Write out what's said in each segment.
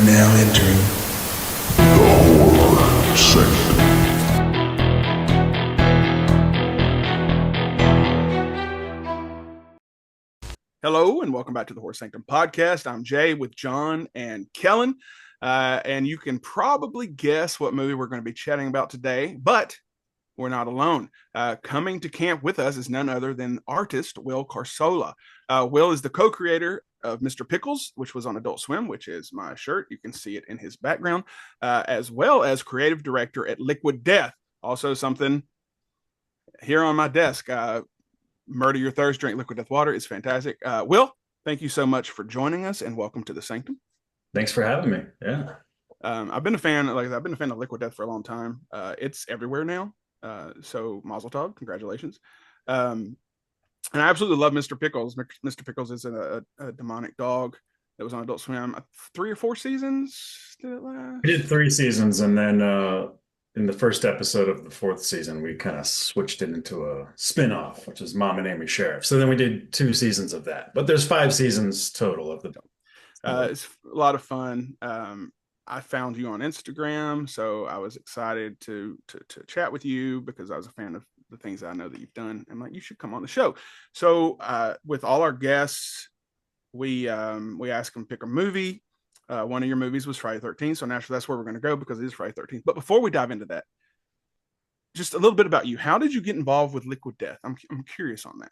now entering the Horror Sanctum. Hello, and welcome back to the Horror Sanctum Podcast. I'm Jay with John and Kellen, and you can probably guess what movie we're going to be chatting about today, but we're not alone. Coming to camp with us is none other than artist Will Carsola. Will is the co-creator of Mr. Pickles, which was on Adult Swim, which is my shirt. You can see it in his background, as well as creative director at Liquid Death. Also something here on my desk. Murder Your Thirst, Drink Liquid Death Water is fantastic. Will, thank you so much for joining us, and welcome to the Sanctum. Thanks for having me. Yeah. I've been a fan of Liquid Death for a long time. It's everywhere now. So Mazel Tov, congratulations. And I absolutely love Mr. Pickles. Mr. Pickles is a demonic dog that was on Adult Swim. 3 or 4 seasons did it last? We did 3 seasons, and then in the first episode of the 4th season, we kind of switched it into a spin-off, which is Mom and Amy Sheriff. So then we did 2 seasons of that. But there's 5 seasons total of the it's a lot of fun. I found you on Instagram, so I was excited to chat with you because I was a fan of the things that I know that you've done. I'm like, you should come on the show. So with all our guests, we ask them to pick a movie. One of your movies was Friday 13th, so naturally that's where we're going to go because it is Friday 13th. But before we dive into that, just a little bit about you. How did you get involved with Liquid Death? I'm curious on that.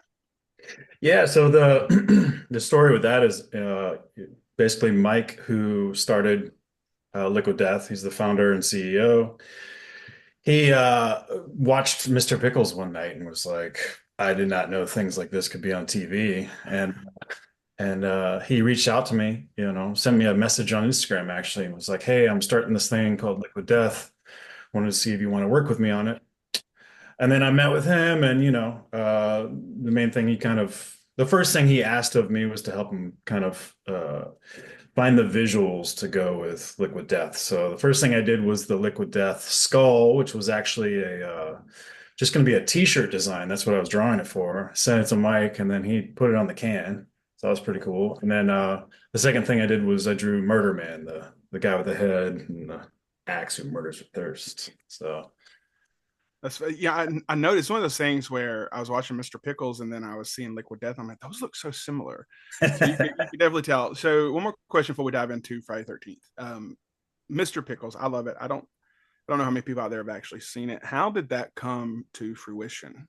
Yeah, so the story with that is basically Mike, who started Liquid Death. He's the founder and CEO. He watched Mr. Pickles one night and was like, I did not know things like this could be on TV. And he reached out to me, sent me a message on Instagram, actually, and was like, hey, I'm starting this thing called Liquid Death. Wanted to see if you want to work with me on it. And then I met with him, and, the main thing the first thing he asked of me was to help him kind of find the visuals to go with Liquid Death. So the first thing I did was the Liquid Death skull, which was actually just going to be a t-shirt design. That's what I was drawing it for. Sent it to Mike, and then he put it on the can. So that was pretty cool. And then the second thing I did was I drew Murder Man, the guy with the head and the axe who murders with thirst. So that's I noticed one of those things where I was watching Mr. Pickles and then I was seeing Liquid Death. I'm like, those look so similar. So you can definitely tell. So one more question before we dive into Friday 13th. Mr. Pickles, I love it. I don't know how many people out there have actually seen it. How did that come to fruition?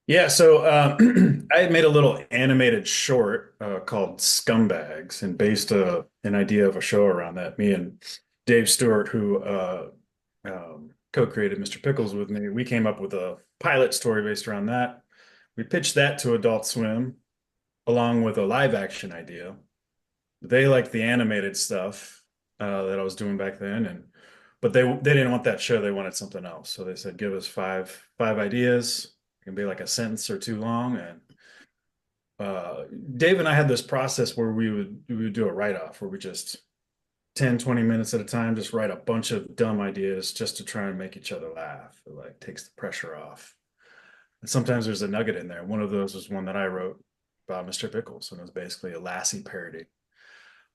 Yeah, so I made a little animated short called Scumbags and based an idea of a show around that. Me and Dave Stewart, who co-created Mr. Pickles with me, we came up with a pilot story based around that. We pitched that to Adult Swim along with a live action idea. They liked the animated stuff that I was doing back then, but they didn't want that show. They wanted something else. So they said, give us five ideas. It can be like a sentence or 2 long. And Dave and I had this process where we would do a write-off where we just 10, 20 minutes at a time, just write a bunch of dumb ideas just to try and make each other laugh. It takes the pressure off. And sometimes there's a nugget in there. One of those was one that I wrote about Mr. Pickles, and it was basically a Lassie parody.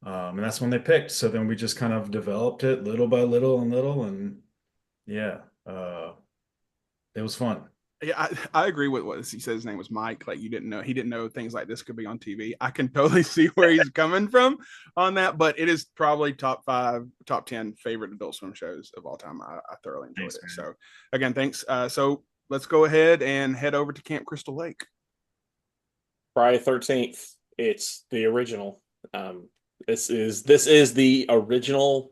And that's when they picked. So then we just kind of developed it little by little, and yeah, it was fun. Yeah, I agree with what he said. His name was Mike. Like, he didn't know things like this could be on TV. I can totally see where he's coming from on that, but it is probably top 5, top 10 favorite Adult Swim shows of all time. I thoroughly enjoyed it. Man. So again, thanks. So let's go ahead and head over to Camp Crystal Lake. Friday 13th. It's the original. This is the original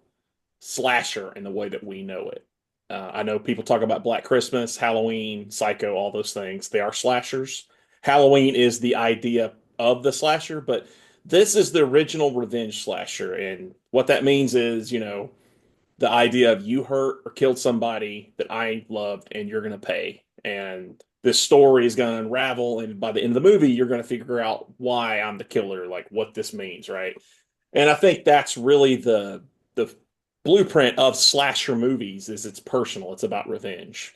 slasher in the way that we know it. I know people talk about Black Christmas, Halloween, Psycho, all those things. They are slashers. Halloween is the idea of the slasher, but this is the original revenge slasher. And what that means is, the idea of you hurt or killed somebody that I loved and you're going to pay. And this story is going to unravel. And by the end of the movie, you're going to figure out why I'm the killer, like what this means, right? And I think that's really the blueprint of slasher movies is it's personal. It's about revenge.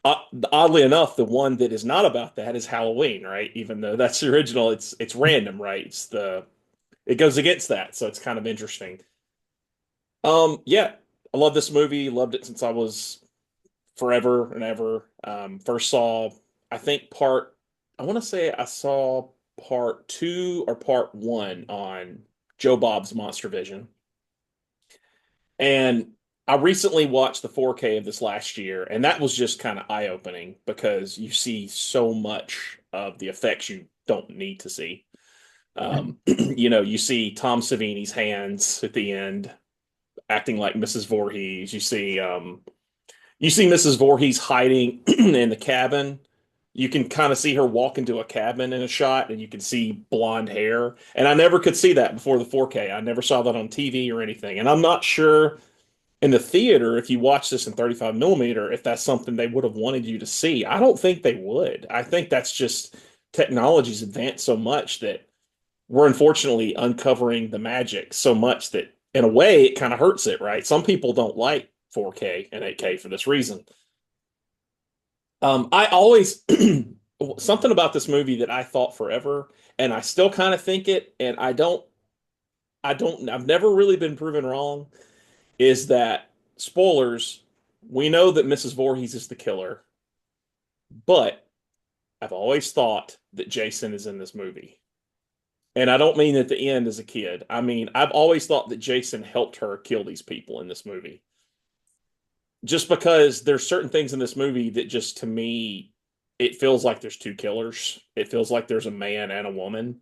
Oddly enough, the one that is not about that is Halloween, right? Even though that's the original, it's random, right? It goes against that, so it's kind of interesting. Yeah, I love this movie. Loved it since I was forever and ever. First saw, I think I want to say I saw part two or part one on Joe Bob's Monster Vision. And I recently watched the 4K of this last year, and that was just kind of eye-opening because you see so much of the effects you don't need to see. You see Tom Savini's hands at the end acting like Mrs. Voorhees. You see Mrs. Voorhees hiding in the cabin. You can kind of see her walk into a cabin in a shot, and you can see blonde hair. And I never could see that before the 4K. I never saw that on TV or anything. And I'm not sure in the theater, if you watch this in 35 millimeter, if that's something they would have wanted you to see. I don't think they would. I think that's just technology's advanced so much that we're unfortunately uncovering the magic so much that in a way it kind of hurts it, right? Some people don't like 4K and 8K for this reason. I always something about this movie that I thought forever, and I still kind of think it, and I've never really been proven wrong, is that spoilers, we know that Mrs. Voorhees is the killer, but I've always thought that Jason is in this movie. And I don't mean at the end as a kid. I mean, I've always thought that Jason helped her kill these people in this movie. Just because there's certain things in this movie that just to me, it feels like there's two killers. It feels like there's a man and a woman.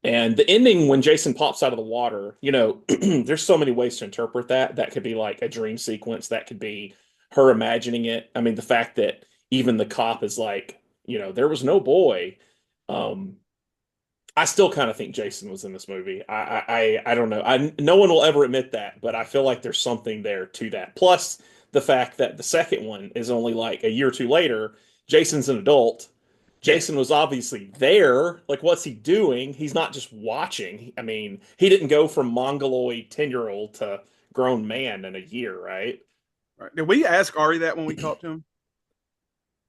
And the ending when Jason pops out of the water, there's so many ways to interpret that. That could be like a dream sequence. That could be her imagining it. I mean, the fact that even the cop is like, there was no boy. I still kind of think Jason was in this movie. I don't know. No one will ever admit that, but I feel like there's something there to that. Plus the fact that the second one is only like a year or two later. Jason's an adult. Jason was obviously there. Like, what's he doing? He's not just watching. I mean, he didn't go from mongoloid 10-year-old to grown man in a year, right? Right. Did we ask Ari that when we talked to him?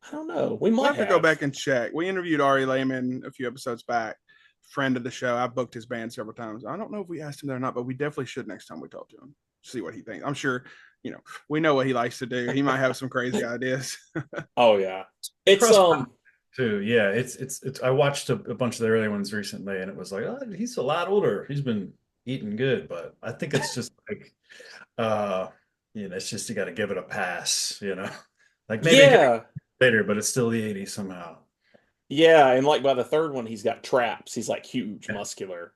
I don't know. We We'll might have to go back and check. We interviewed Ari Lehman a few episodes back, friend of the show. I've booked his band several times. I don't know if we asked him that or not, but we definitely should next time we talk to him. See what he thinks. I'm sure, we know what he likes to do. He might have some crazy ideas. Oh yeah. It's too. Yeah, it's I watched a bunch of the early ones recently, and it was like, oh, he's a lot older. He's been eating good, but I think it's just like, it's just you got to give it a pass, like maybe later, but it's still the '80s somehow. Yeah, and like by the third one, he's got traps. He's like huge, muscular.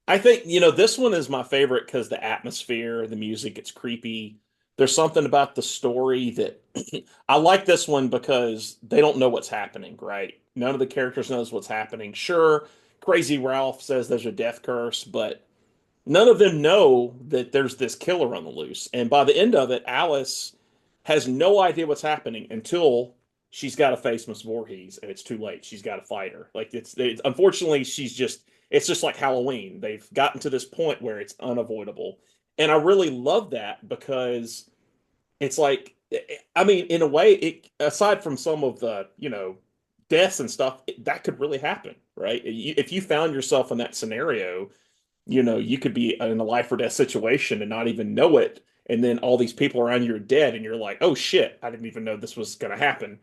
I think, this one is my favorite because the atmosphere, the music, it's creepy. There's something about the story that I like this one because they don't know what's happening, right? None of the characters knows what's happening. Sure, Crazy Ralph says there's a death curse, but none of them know that there's this killer on the loose. And by the end of it, Alice has no idea what's happening until she's got to face Miss Voorhees, and it's too late. She's got to fight her. Like it's unfortunately, it's just like Halloween. They've gotten to this point where it's unavoidable. And I really love that because it's like, I mean, in a way, aside from some of the, deaths and stuff, that could really happen, right? If you found yourself in that scenario, you could be in a life or death situation and not even know it. And then all these people around you are dead, and you're like, oh shit, I didn't even know this was going to happen.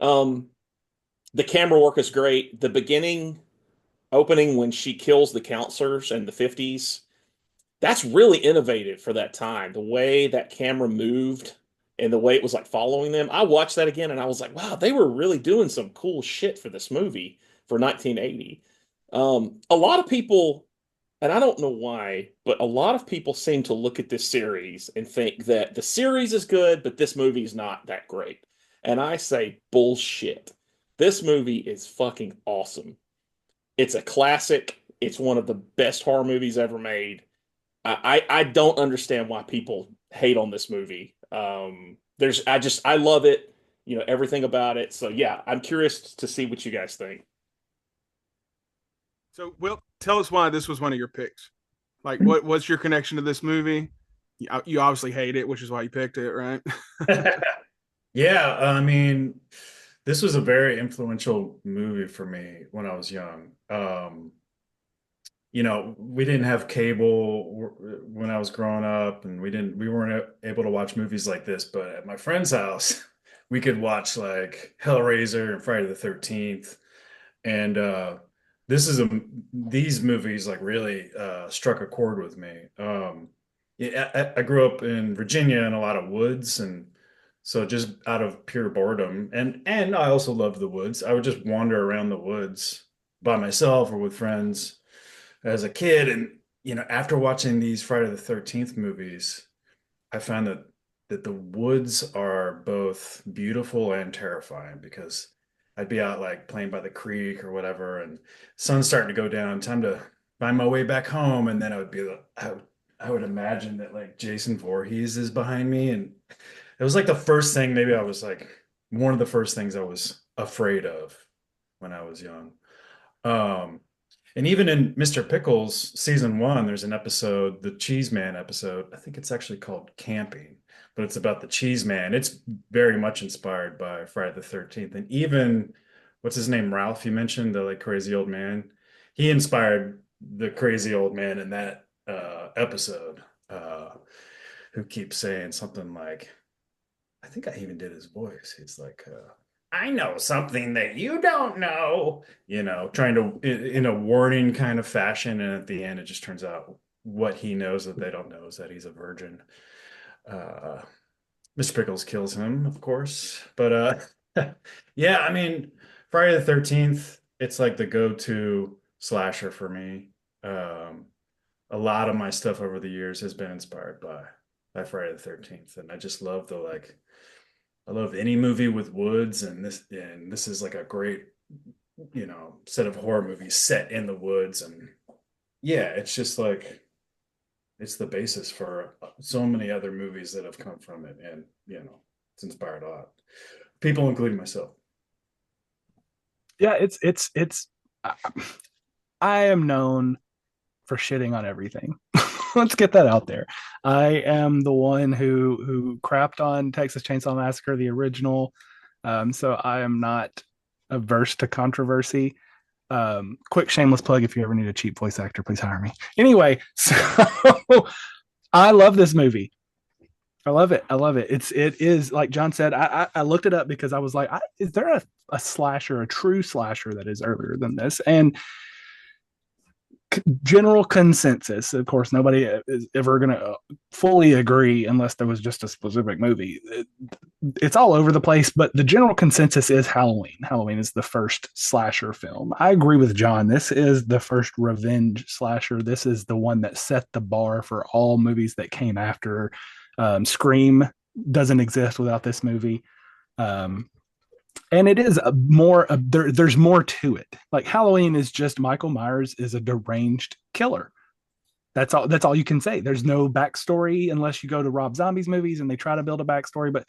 The camera work is great. The beginning opening when she kills the counselors in the 50s, that's really innovative for that time. The way that camera moved and the way it was like following them. I watched that again and I was like, wow, they were really doing some cool shit for this movie for 1980. A lot of people, and I don't know why, but a lot of people seem to look at this series and think that the series is good, but this movie is not that great. And I say, bullshit. This movie is fucking awesome. It's a classic. It's one of the best horror movies ever made. I don't understand why people hate on this movie. I love it, everything about it. So yeah, I'm curious to see what you guys think. So, Will, tell us why this was one of your picks. Like, what's your connection to this movie? You obviously hate it, which is why you picked it, right? Yeah, I mean, this was a very influential movie for me when I was young. we didn't have cable when I was growing up, and we weren't able to watch movies like this. But at my friend's house, we could watch like Hellraiser and Friday the 13th. And this is these movies like really struck a chord with me. Yeah, I grew up in Virginia in a lot of woods, and so just out of pure boredom, and I also loved the woods. I would just wander around the woods by myself or with friends as a kid. And after watching these Friday the 13th movies, I found that the woods are both beautiful and terrifying, because I'd be out like playing by the creek or whatever, and sun's starting to go down, time to find my way back home. And then I would imagine that like Jason Voorhees is behind me. And it was like the first thing, maybe I was like one of the first things I was afraid of when I was young. And even in Mr. Pickles season 1, there's an episode, the Cheese Man episode. I think it's actually called Camping, but it's about the Cheese Man. It's very much inspired by Friday the 13th. And even, what's his name, Ralph, you mentioned, the like crazy old man. He inspired the crazy old man in that episode, who keeps saying something like, I think I even did his voice. He's like, I know something that you don't know, trying to, in a warning kind of fashion. And at the end, it just turns out what he knows that they don't know is that he's a virgin. Mr. Pickles kills him, of course. But yeah, I mean, Friday the 13th, it's like the go-to slasher for me. A lot of my stuff over the years has been inspired by Friday the 13th. And I just love I love any movie with woods, and this is like a great, set of horror movies set in the woods. And yeah, it's just like, it's the basis for so many other movies that have come from it. And, it's inspired a lot. People, including myself. Yeah, I am known for shitting on everything. Let's get that out there. I am the one who crapped on Texas Chainsaw Massacre, the original. So I am not averse to controversy. Quick shameless plug: if you ever need a cheap voice actor, please hire me. Anyway, so I love this movie. I love it. It is like John said. I looked it up because I was like, is there a slasher, a true slasher that is earlier than this? And general consensus, of course, nobody is ever going to fully agree unless there was just a specific movie. It's all over the place, but the general consensus is Halloween. Halloween is the first slasher film. I agree with John. This is the first revenge slasher. This is the one that set the bar for all movies that came after. Scream doesn't exist without this movie. And it is there's more to it. Like Halloween is just Michael Myers is a deranged killer. That's all you can say. There's no backstory unless you go to Rob Zombie's movies and they try to build a backstory. But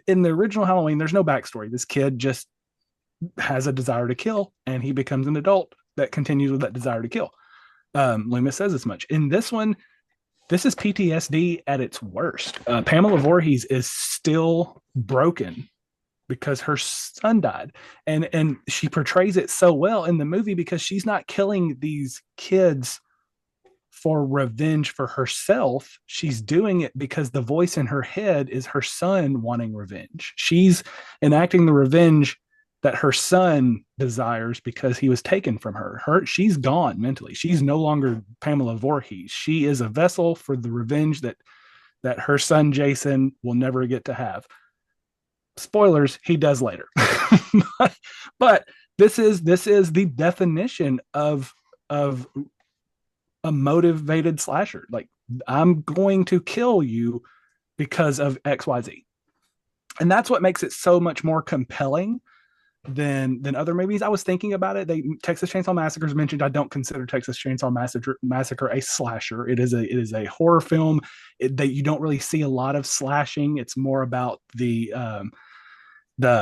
in the original Halloween, there's no backstory. This kid just has a desire to kill, and he becomes an adult that continues with that desire to kill. Loomis says as much. In this one, this is PTSD at its worst. Pamela Voorhees is still broken because her son died, and she portrays it so well in the movie because she's not killing these kids for revenge for herself. She's doing it because the voice in her head is her son wanting revenge. She's enacting the revenge that her son desires because he was taken from her. She's gone mentally. She's no longer Pamela Voorhees. She is a vessel for the revenge that her son Jason will never get to have. Spoilers, he does later. but this is the definition of a motivated slasher. Like, I'm going to kill you because of XYZ. And that's what makes it so much more compelling than other movies. I was thinking about it. Texas Chainsaw Massacre is mentioned. I don't consider Texas Chainsaw Massacre a slasher. It is a horror film that you don't really see a lot of slashing. It's more about the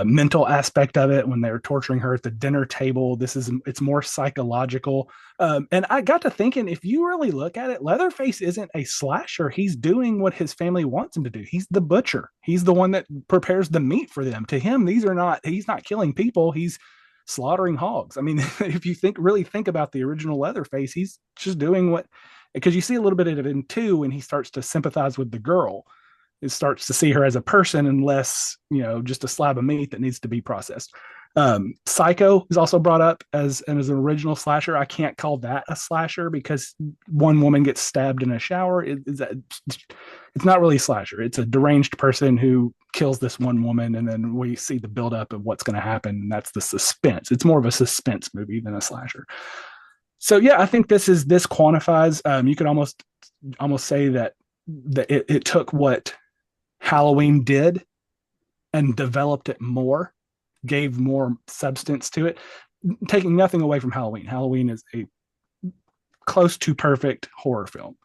mental aspect of it when they're torturing her at the dinner table. It's more psychological. And I got to thinking, if you really look at it, Leatherface isn't a slasher. He's doing what his family wants him to do. He's the butcher. He's the one that prepares the meat for them. To him, he's not killing people. He's slaughtering hogs. I mean, if you really think about the original Leatherface, he's just doing what, because you see a little bit of it in 2 when he starts to sympathize with the girl. It starts to see her as a person and less, just a slab of meat that needs to be processed. Psycho is also brought up as an original slasher. I can't call that a slasher because one woman gets stabbed in a shower. It's not really a slasher. It's a deranged person who kills this one woman, and then we see the buildup of what's going to happen, and that's the suspense. It's more of a suspense movie than a slasher. So yeah, I think this quantifies. You could almost say that it took what Halloween did and developed it more, gave more substance to it, taking nothing away from Halloween. Halloween is a close to perfect horror film.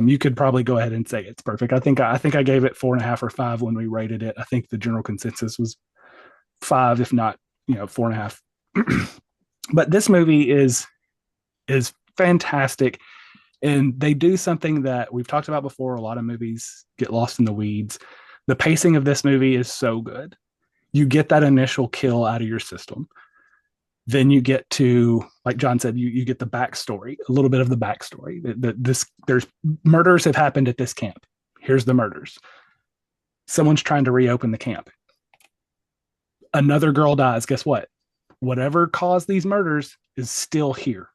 You could probably go ahead and say it's perfect. I think I gave it 4.5 or 5 when we rated it. I think the general consensus was 5, if not 4.5. But this movie is fantastic, and they do something that we've talked about before. A lot of movies get lost in the weeds. The pacing of this movie is so good. You get that initial kill out of your system. Then you get to, like John said, you get the backstory, a little bit of the backstory. There's murders have happened at this camp. Here's the murders. Someone's trying to reopen the camp. Another girl dies. Guess what? Whatever caused these murders is still here.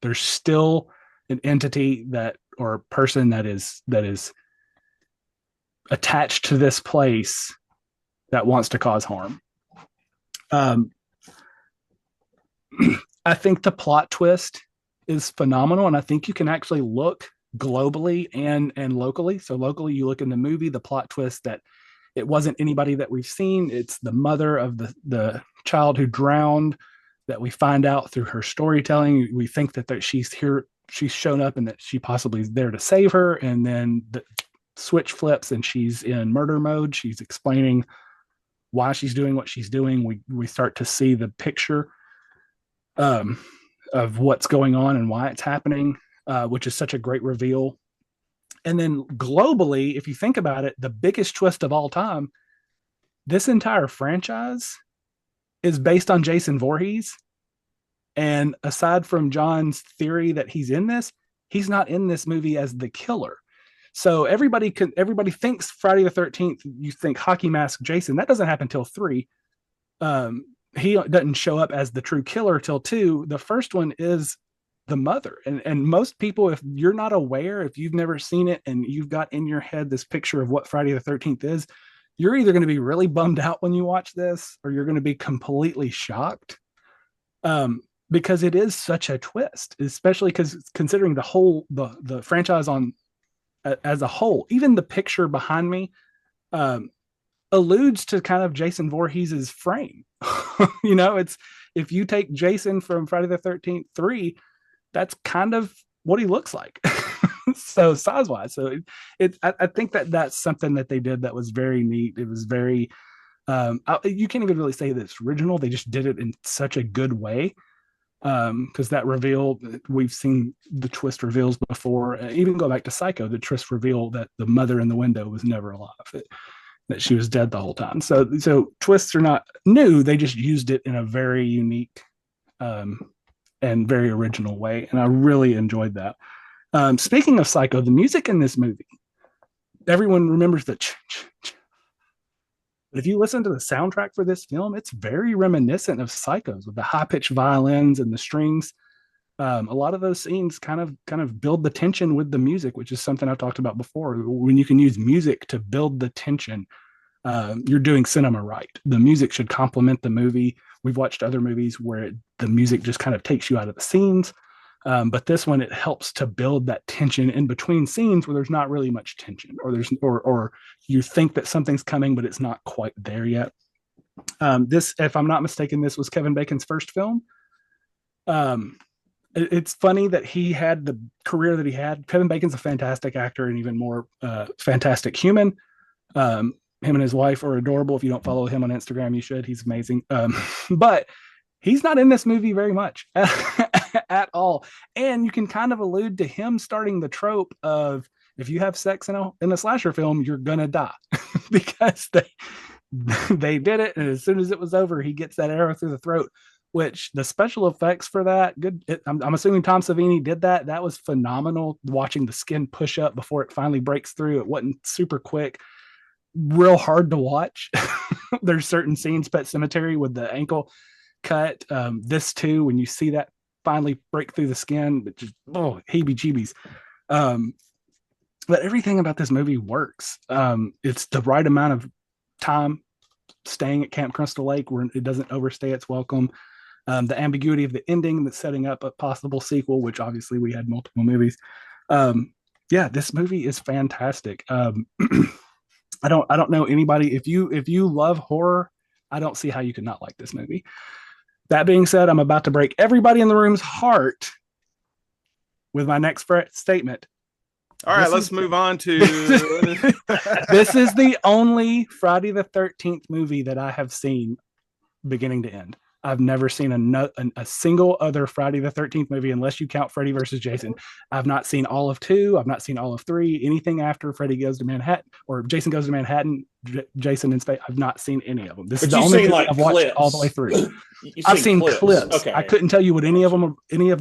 There's still an entity or a person that is attached to this place that wants to cause harm. I think the plot twist is phenomenal, and I think you can actually look globally and locally. So locally, you look in the movie, the plot twist that it wasn't anybody that we've seen. It's the mother of the child who drowned, that we find out through her storytelling. We think that she's here, she's shown up, and that she possibly is there to save her. And then the switch flips and she's in murder mode. She's explaining why she's doing what she's doing. We start to see the picture of what's going on and why it's happening, which is such a great reveal. And then globally, if you think about it, the biggest twist of all time, this entire franchise is based on Jason Voorhees. And aside from John's theory that he's in this, he's not in this movie as the killer. So everybody thinks Friday the 13th, you think hockey mask Jason. That doesn't happen till 3. He doesn't show up as the true killer till 2. The first one is the mother. And most people, if you're not aware, if you've never seen it and you've got in your head this picture of what Friday the 13th is, you're either going to be really bummed out when you watch this, or you're going to be completely shocked, because it is such a twist, especially considering the franchise as a whole. Even the picture behind me alludes to kind of Jason Voorhees's frame. It's, if you take Jason from Friday the 13th 3, that's kind of what he looks like. So size wise, so I think that's something that they did that was very neat. It was very, you can't even really say that it's original. They just did it in such a good way. Because that reveal, we've seen the twist reveals before. Even go back to Psycho, the twist reveal that the mother in the window was never alive, that she was dead the whole time. So twists are not new. They just used it in a very unique and very original way, and I really enjoyed that. Speaking of Psycho, the music in this movie, everyone remembers the but if you listen to the soundtrack for this film, it's very reminiscent of Psycho's, with the high-pitched violins and the strings. A lot of those scenes kind of build the tension with the music, which is something I've talked about before. When you can use music to build the tension, you're doing cinema right. The music should complement the movie. We've watched other movies where the music just kind of takes you out of the scenes. But this one, it helps to build that tension in between scenes where there's not really much tension, or you think that something's coming, but it's not quite there yet. This, if I'm not mistaken, this was Kevin Bacon's first film. It's funny that he had the career that he had. Kevin Bacon's a fantastic actor and even more fantastic human. Him and his wife are adorable. If you don't follow him on Instagram, you should. He's amazing. But he's not in this movie very much at all. And you can kind of allude to him starting the trope of, if you have sex in a slasher film, you're going to die. Because they did it, and as soon as it was over, he gets that arrow through the throat. Which the special effects for that, good. I'm assuming Tom Savini did that. That was phenomenal. Watching the skin push up before it finally breaks through. It wasn't super quick, real hard to watch. There's certain scenes, Pet Cemetery with the ankle cut. This too, when you see that finally break through the skin, but just heebie-jeebies. But everything about this movie works. It's the right amount of time staying at Camp Crystal Lake where it doesn't overstay its welcome. The ambiguity of the ending that's setting up a possible sequel, which obviously we had multiple movies. This movie is fantastic. I don't know anybody. If you love horror, I don't see how you could not like this movie. That being said, I'm about to break everybody in the room's heart with my next statement. All right, let's move on to. This is the only Friday the 13th movie that I have seen beginning to end. I've never seen a single other Friday the 13th movie, unless you count Freddy versus Jason. I've not seen all of 2. I've not seen all of 3. Anything after Freddy Goes to Manhattan or Jason Goes to Manhattan, Jason in Space, I've not seen any of them. This is the only movie I've watched all the way through. I've seen clips. Okay. I couldn't tell you what any of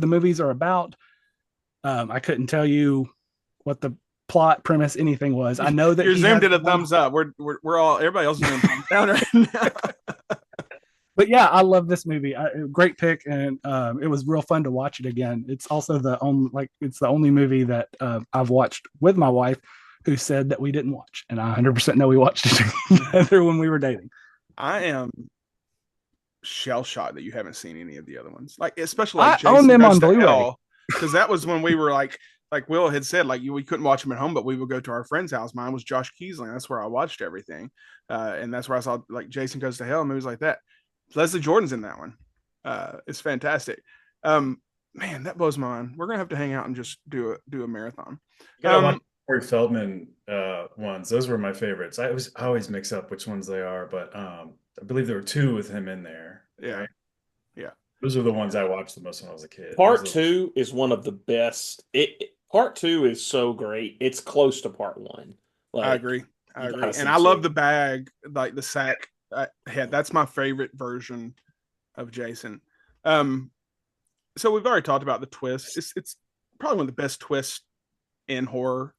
the movies are about. I couldn't tell you what the plot, premise, anything was. I know that your Zoom did a thumbs up. We're all, everybody else is doing thumbs down right now. But yeah, I love this movie. Great pick, and it was real fun to watch it again. It's also the only movie that I've watched with my wife, who said that we didn't watch, and I 100% know we watched it together when we were dating. I am shell shocked that you haven't seen any of the other ones, like especially like I own them on Blu-ray because that was when we were like Will had said, like we couldn't watch them at home, but we would go to our friend's house. Mine was Josh Keesling. That's where I watched everything, and that's where I saw like Jason Goes to Hell, movies like that. Leslie Jordan's in that one. It's fantastic. Man, that blows my mind. We're gonna have to hang out and just do a marathon. Corey Feldman ones. Those were my favorites. I always mix up which ones they are, but I believe there were 2 with him in there. Yeah. Right? Yeah. Those are the ones I watched the most when I was a kid. Part 2 is one of the best. Part 2 is so great. It's close to part 1. I agree. And I love the bag, like the sack. That's my favorite version of Jason. So we've already talked about the twist. It's probably one of the best twists in horror,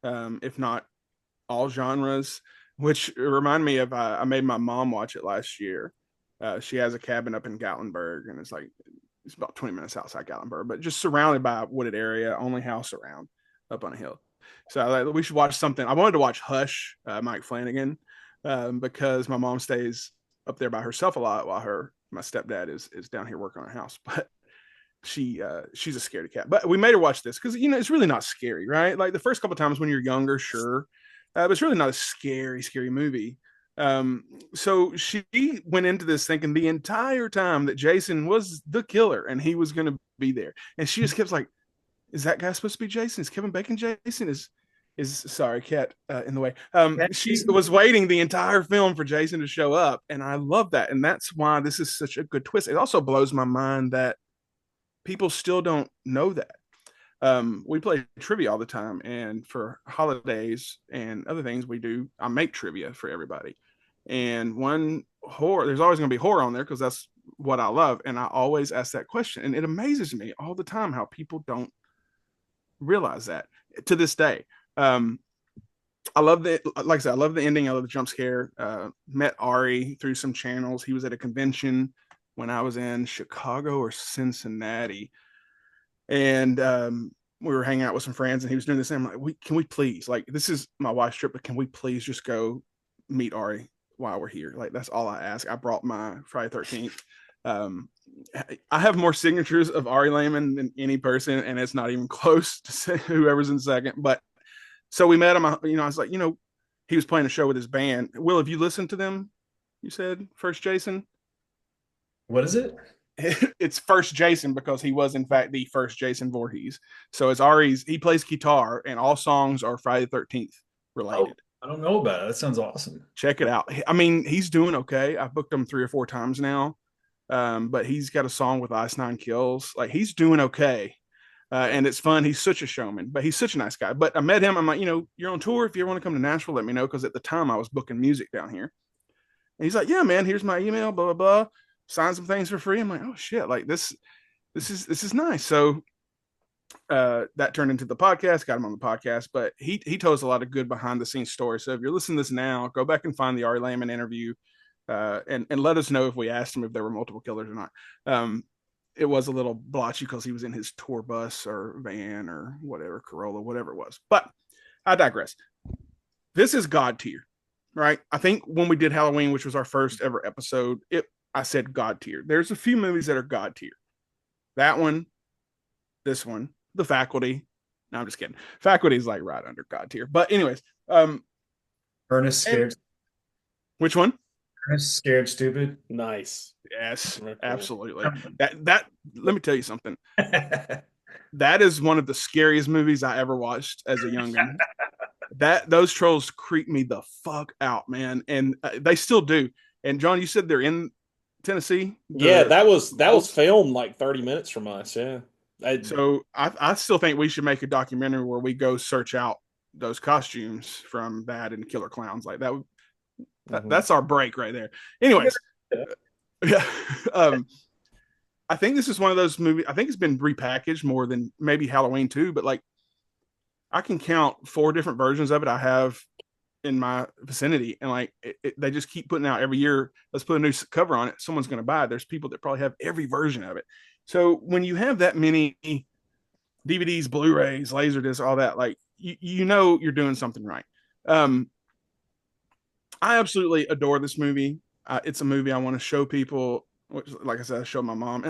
if not all genres. Which remind me of I made my mom watch it last year. She has a cabin up in Gatlinburg, and it's about 20 minutes outside Gatlinburg, but just surrounded by a wooded area, only house around, up on a hill. So we should watch something. I wanted to watch Hush, Mike Flanagan. Because my mom stays up there by herself a lot while my stepdad is down here working on a house. But she's a scaredy cat. But we made her watch this because it's really not scary, right? Like the first couple of times when you're younger, sure, but it's really not a scary movie. So she went into this thinking the entire time that Jason was the killer and he was going to be there, and she just kept like, "Is that guy supposed to be Jason? Is Kevin Bacon Jason? Is sorry, cat in the way." She was waiting the entire film for Jason to show up, and I love that, and that's why this is such a good twist. It also blows my mind that people still don't know that. We play trivia all the time, and for holidays and other things we do, I make trivia for everybody. And there's always going to be horror on there because that's what I love, and I always ask that question, and it amazes me all the time how people don't realize that to this day. I love like I said, I love the ending. I love the jump scare. Met Ari through some channels. He was at a convention when I was in Chicago or Cincinnati, and we were hanging out with some friends, and he was doing the same. I'm like, can we please, like, this is my wife's trip, but can we please just go meet Ari while we're here? Like, that's all I ask. I brought my Friday 13th. I have more signatures of Ari Lehman than any person, and it's not even close to whoever's in second. But so we met him. I was like, he was playing a show with his band. Will, have you listened to them? You said First Jason. What is it? It's First Jason because he was in fact the first Jason Voorhees. So it's Ari's. He plays guitar, and all songs are Friday the 13th related. I don't know about it. That sounds awesome. Check it out. I mean, he's doing okay. I've booked him 3 or 4 times now. But he's got a song with Ice Nine Kills. Like, he's doing okay. And it's fun. He's such a showman, but he's such a nice guy. But I met him. I'm like, you're on tour. If you ever want to come to Nashville, let me know. Because at the time I was booking music down here. And he's like, yeah, man, here's my email, blah, blah, blah. Sign some things for free. I'm like, oh shit, like this is nice. So that turned into the podcast, got him on the podcast, but he told us a lot of good behind the scenes stories. So if you're listening to this now, go back and find the Ari Lehman interview, and let us know if we asked him if there were multiple killers or not. It was a little blotchy because he was in his tour bus or van or whatever, Corolla, whatever it was. But I digress. This is God tier, right? I think when we did Halloween, which was our first ever episode, I said God tier. There's a few movies that are God tier. That one, this one, The Faculty. No, I'm just kidding. Faculty is like right under God tier. But anyways, Ernest Scared. Which one? Ernest Scared Stupid. Nice. Yes, Very cool. absolutely. That let me tell you something. That is one of the scariest movies I ever watched as a youngin. Those trolls creep me the fuck out, man, and they still do. And John, you said they're in Tennessee. Yeah, that was filmed like 30 minutes from us. Yeah. So I still think we should make a documentary where we go search out those costumes from that and Killer Clowns like that. That's our break right there. Anyways, yeah. I think this is one of those movies. I think it's been repackaged more than maybe Halloween 2, but like I can count 4 different versions of it I have in my vicinity, and like they just keep putting out every year. Let's put a new cover on it. Someone's going to buy it. There's people that probably have every version of it. So when you have that many DVDs, Blu-rays, Laserdiscs, all that, like you know you're doing something right. I absolutely adore this movie. It's a movie I want to show people. Which, like I said, I showed my mom.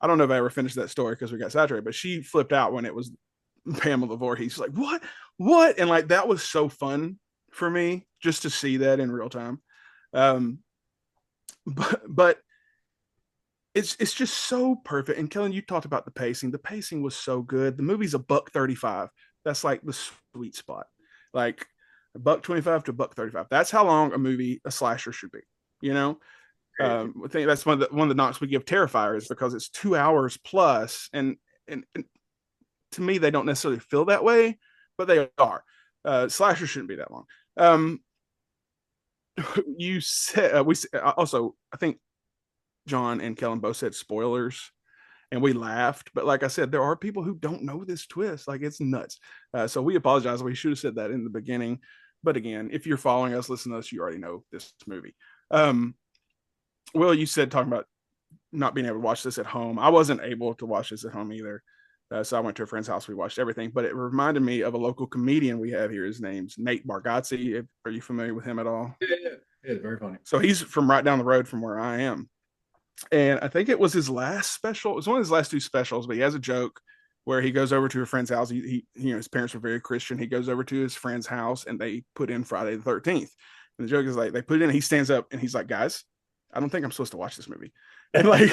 I don't know if I ever finished that story because we got saturated, but she flipped out when it was Pamela Voorhees. She's like, what? And like, that was so fun for me just to see that in real time. But it's just so perfect. And Kellen, you talked about the pacing. The pacing was so good. The movie's $1:35. That's like the sweet spot. Like $1:25 to $1:35. That's how long a slasher should be, you know? I think that's one of the knocks we give Terrifier is because it's 2 hours plus, and to me they don't necessarily feel that way, but they are. Slasher shouldn't be that long. You said we also, I think John and Kellen both said spoilers, and we laughed. But like I said, there are people who don't know this twist. Like, it's nuts. So we apologize. We should have said that in the beginning. But again, if you're following us, listen to us, you already know this movie. Will, you said talking about not being able to watch this at home. I wasn't able to watch this at home either. So I went to a friend's house. We watched everything, but it reminded me of a local comedian we have here. His name's Nate Bargatze. Are you familiar with him at all? Yeah, very funny. So he's from right down the road from where I am. And I think it was his last special. It was one of his last 2 specials, but he has a joke where he goes over to a friend's house. He his parents were very Christian. He goes over to his friend's house and they put in Friday the 13th. And the joke is like, they put it in, he stands up and he's like, guys, I don't think I'm supposed to watch this movie. And like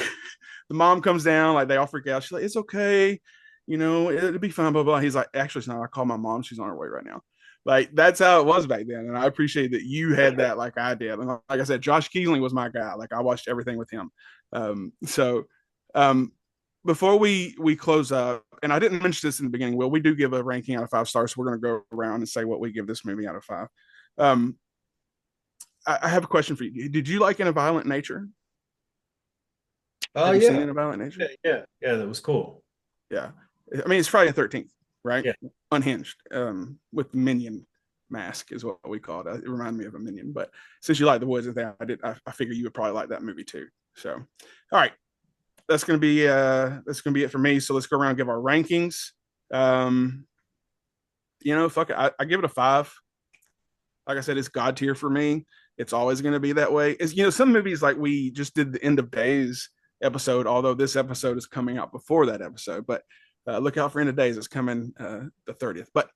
the mom comes down, like they all freak out. She's like, it's okay. It'll be fine, blah, blah. He's like, actually, it's not. I called my mom. She's on her way right now. Like, that's how it was back then. And I appreciate that you had that like I did. And like I said, Josh Keeling was my guy. Like, I watched everything with him. Before we close up, and I didn't mention this in the beginning, Will, we do give a ranking out of 5 stars. So we're going to go around and say what we give this movie out of 5. I have a question for you. Did you like In a Violent Nature? Oh, Have you yeah. seen In a Violent Nature? Yeah, that was cool. Yeah. I mean, it's Friday the 13th, right? Yeah. Unhinged, with Minion mask is what we call it. It reminded me of a Minion, but since you like the woods and thing, I figure you would probably like that movie too. So, all right, that's gonna be it for me. So let's go around and give our rankings. Fuck it, I give it a 5. Like I said, it's God tier for me. It's always going to be that way. Some movies, like we just did the End of Days episode, although this episode is coming out before that episode, but look out for End of Days. It's coming the 30th. But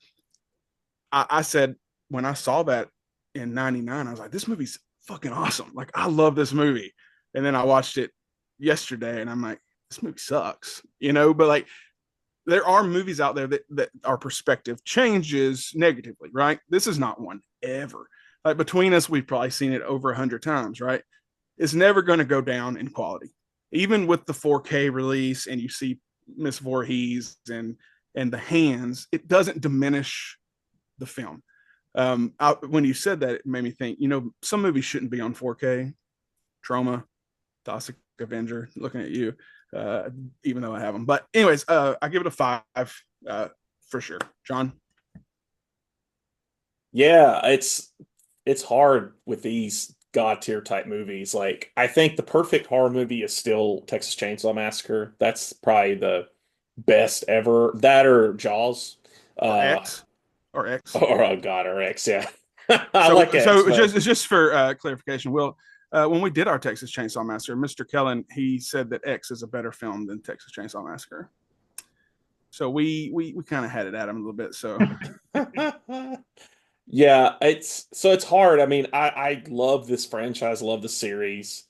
I said, when I saw that in 99, I was like, this movie's fucking awesome. Like, I love this movie. And then I watched it yesterday and I'm like, this movie sucks, but like, there are movies out there that our perspective changes negatively, right? This is not one ever. Like, between us, we've probably seen it over 100 times, right? It's never going to go down in quality. Even with the 4K release and you see Miss Voorhees and the hands, it doesn't diminish the film. When you said that, it made me think, some movies shouldn't be on 4K. Trauma, Toxic Avenger, looking at you, even though I have them. But anyways, I give it a 5 for sure. John? Yeah, it's hard with these god tier type movies. Like, I think the perfect horror movie is still Texas Chainsaw Massacre. That's probably the best ever. That or Jaws. Or X? Or X? Or oh god, or X, yeah. I So, like X. so But just for clarification, Will, when we did our Texas Chainsaw Massacre, Mr. Kellen, he said that X is a better film than Texas Chainsaw Massacre. So we kind of had it at him a little bit. So yeah, it's hard. I mean, I love this franchise, love the series.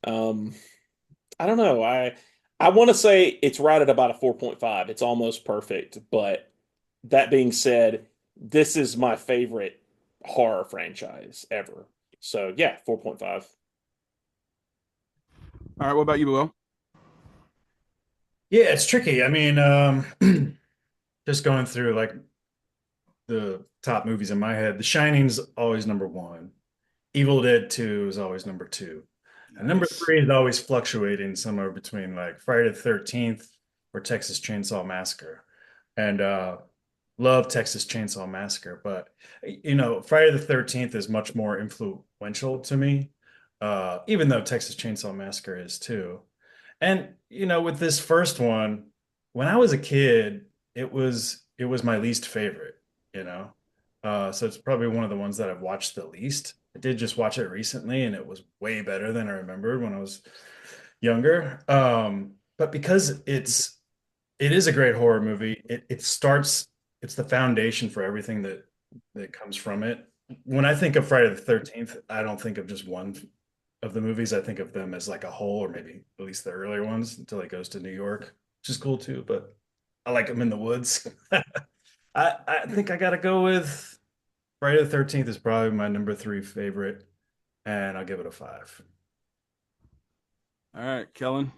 Um, I don't know. I want to say it's right at about a 4.5. It's almost perfect, but that being said, this is my favorite horror franchise ever. So yeah, 4.5. all right, what about you, Will? Yeah, it's tricky. I mean, just going through like the top movies in my head, The Shining's always number one. Evil Dead 2 is always number two. And number Nice. three is always fluctuating somewhere between like Friday the 13th or Texas Chainsaw Massacre. And love Texas Chainsaw Massacre, but Friday the 13th is much more influential to me. Even though Texas Chainsaw Massacre is too. And with this first one, when I was a kid, it was my least favorite, you know. So it's probably one of the ones that I've watched the least. I did just watch it recently, and it was way better than I remembered when I was younger. But because it is a great horror movie, it's the foundation for everything that comes from it. When I think of Friday the 13th, I don't think of just one of the movies. I think of them as like a whole, or maybe at least the earlier ones until he goes to New York, which is cool too. But I like him in the woods. I think I gotta go with Friday the 13th is probably my number three favorite, and I'll give it a 5. All right, Kellen.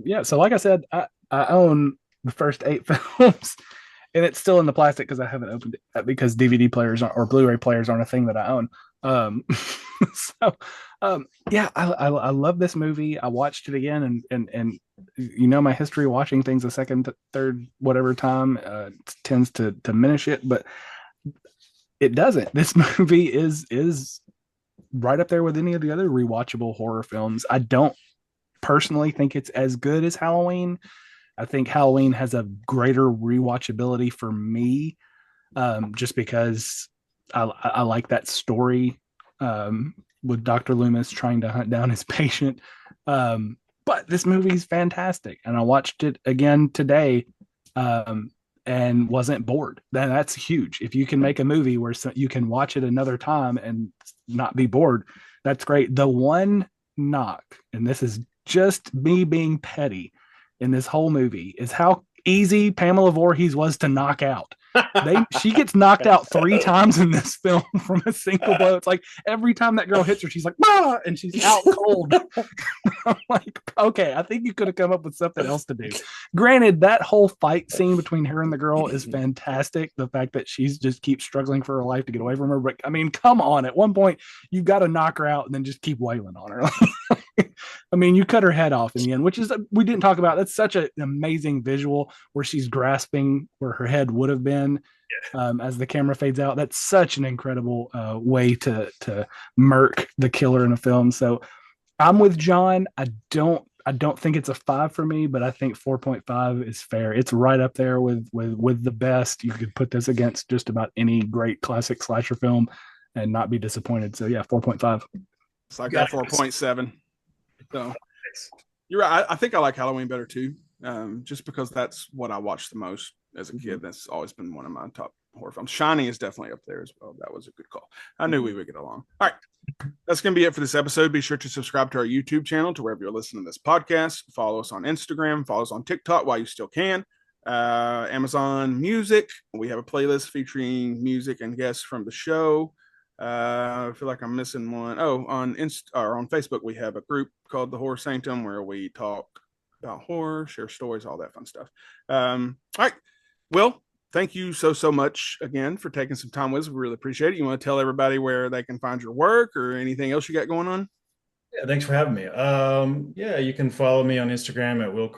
Yeah, so like I said, I own the first 8 films, and it's still in the plastic because I haven't opened it because DVD players or Blu-ray players aren't a thing that I own. Um, so yeah, I love this movie. I watched it again, and my history watching things a second, third, whatever time tends to diminish it, but it doesn't. This movie is right up there with any of the other rewatchable horror films. I don't personally think it's as good as Halloween. I think Halloween has a greater rewatchability for me, just because I like that story with Dr. Loomis trying to hunt down his patient. But this movie's fantastic, and I watched it again today and wasn't bored. That's huge. If you can make a movie where you can watch it another time and not be bored, that's great. The one knock, and this is just me being petty in this whole movie, is how easy Pamela Voorhees was to knock out. She gets knocked out 3 times in this film from a single blow. It's like every time that girl hits her, she's like, "Ah!" and she's out cold. I'm like, okay, I think you could have come up with something else to do. Granted, that whole fight scene between her and the girl is fantastic. The fact that she's just keeps struggling for her life to get away from her. But I mean, come on, at one point you've got to knock her out and then just keep wailing on her. I mean, you cut her head off in the end, which is, we didn't talk about. That's such an amazing visual where she's grasping where her head would have been as the camera fades out. That's such an incredible way to murk the killer in a film. So I'm with John. I don't think it's a 5 for me, but I think 4.5 is fair. It's right up there with the best. You could put this against just about any great classic slasher film and not be disappointed. So yeah, 4.5. It's like that 4.7. So you're right. I think I like Halloween better too, just because that's what I watched the most as a kid. That's always been one of my top horror films. Shining is definitely up there as well. That was a good call. I knew we would get along. All right. That's going to be it for this episode. Be sure to subscribe to our YouTube channel, to wherever you're listening to this podcast. Follow us on Instagram. Follow us on TikTok while you still can. Amazon Music. We have a playlist featuring music and guests from the show. I feel like I'm missing one. Oh, on Facebook, we have a group called the Horror Sanctum where we talk about horror, share stories, all that fun stuff. All right. Will, thank you so much again for taking some time with us. We really appreciate it. You want to tell everybody where they can find your work or anything else you got going on? Yeah, thanks for having me. Yeah, you can follow me on Instagram at Will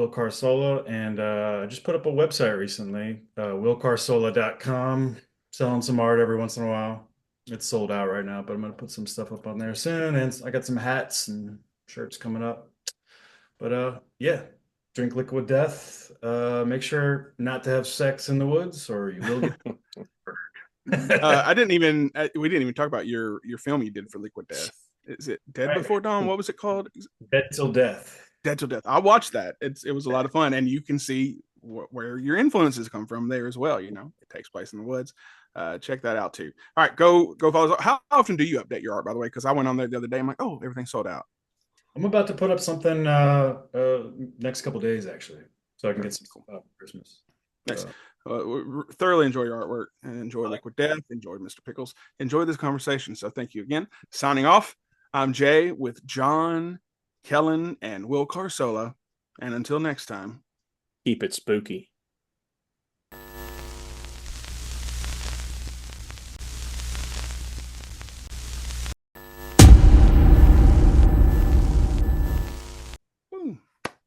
Carsola, and I just put up a website recently, willcarsola.com. Selling some art every once in a while. It's sold out right now, but I'm gonna put some stuff up on there soon, and I got some hats and shirts coming up. But yeah, drink liquid death. Make sure not to have sex in the woods, or you will get. We didn't even talk about your film you did for Liquid Death. Is it Dead Before Dawn? What was it called? Dead Till Death. Dead Till Death. I watched that. It was a lot of fun, and you can see where your influences come from there as well. You know, it takes place in the woods. Check that out too. All right, go follow us. How often do you update your art, by the way? Because I went on there the other day. I'm like, oh, everything's sold out. I'm about to put up something next couple days actually, so I can get some stuff out for Christmas. Nice. Thoroughly enjoy your artwork and enjoy Liquid Death. Enjoy Mr. Pickles. Enjoy this conversation. So thank you again. Signing off. I'm Jay with John, Kellen, and Will Carsola. And until next time, keep it spooky.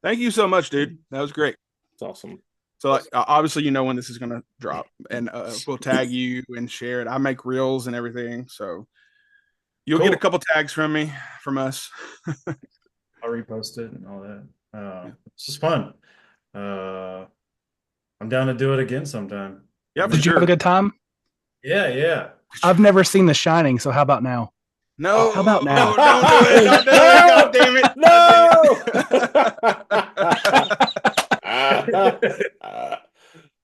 Thank you so much, dude. That was great. It's awesome. So like, obviously, you know when this is going to drop, and we'll tag you and share it. I make reels and everything, so you'll get a couple tags from us. I'll repost it and all that. This is fun. I'm down to do it again sometime. Yeah, Did you have a good time? Yeah. I've never seen The Shining, so how about now? No. How about now? No, don't do it. Don't do it. God damn it. No.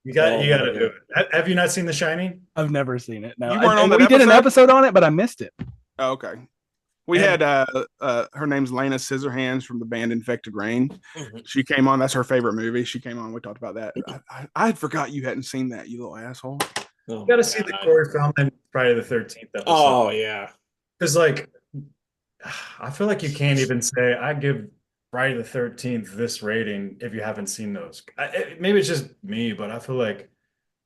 You got to do it. Have you not seen The Shining? I've never seen it. No, You weren't on that we did an episode? episode on it, but I missed it. Oh, okay. We had her name's Lena Scissorhands from the band Infected Rain. Mm-hmm. She came on. That's her favorite movie. She came on. We talked about that. I had forgot you hadn't seen that, you little asshole. You got to see the Corey Feldman Friday the 13th episode. Oh yeah, because like I feel like you can't even say I give Friday the 13th this rating if you haven't seen those. Maybe it's just me, but I feel like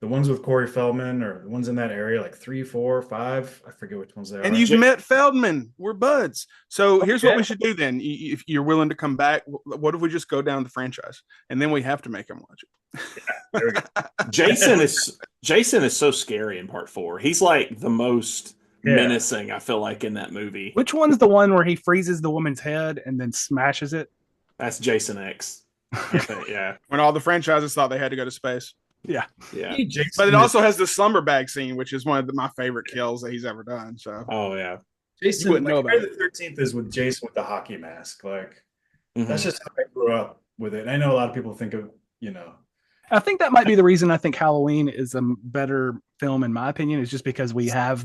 the ones with Corey Feldman or the ones in that area, like 3, 4, 5, I forget which ones they are. And you've met Feldman. We're buds. So here's what we should do then. If you're willing to come back, what if we just go down the franchise and then we have to make him watch it? Yeah, there we go. Jason is so scary in part 4. He's like the most menacing, I feel like, in that movie. Which one's the one where he freezes the woman's head and then smashes it? That's Jason X. I think, yeah. When all the franchises thought they had to go to space. Yeah. But it also has the slumber bag scene, which is one of my favorite kills that he's ever done. So yeah. Jason, you wouldn't know about Friday the 13th is with Jason with the hockey mask. Like that's just how I grew up with it. And I know a lot of people think of, I think that might be the reason I think Halloween is a better film, in my opinion, is just because we have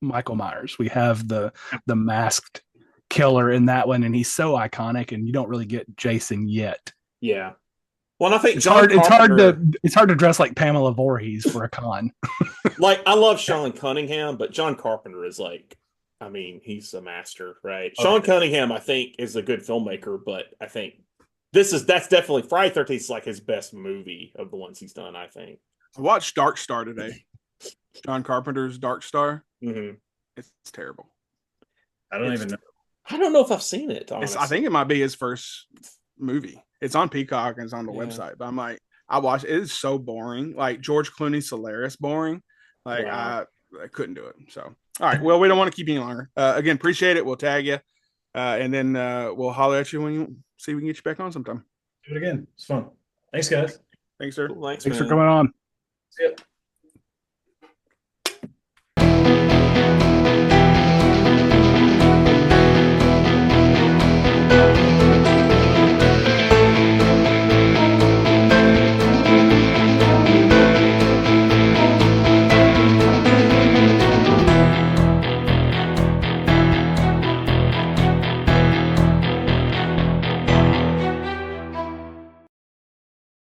Michael Myers, we have the masked killer in that one, and he's so iconic, and you don't really get Jason yet. Yeah. Well, I think it's hard to dress like Pamela Voorhees for a con. Like, I love Sean Cunningham, but John Carpenter is like, I mean, he's a master, right? Okay. Sean Cunningham, I think, is a good filmmaker, but I think that's definitely Friday 13th is like his best movie of the ones he's done, I think. I watched Dark Star today. John Carpenter's Dark Star. Mm-hmm. It's terrible. I don't even know. I don't know if I've seen it. I think it might be his first movie. It's on Peacock and it's on the website. But I'm like, I watched it. It's so boring. Like George Clooney, Solaris boring. Like I couldn't do it. So all right. Well, we don't want to keep you any longer. Again, appreciate it. We'll tag you. And then we'll holler at you when you see if we can get you back on sometime. Do it again. It's fun. Thanks, guys. Thanks, sir. Cool. Thanks for coming on. See ya.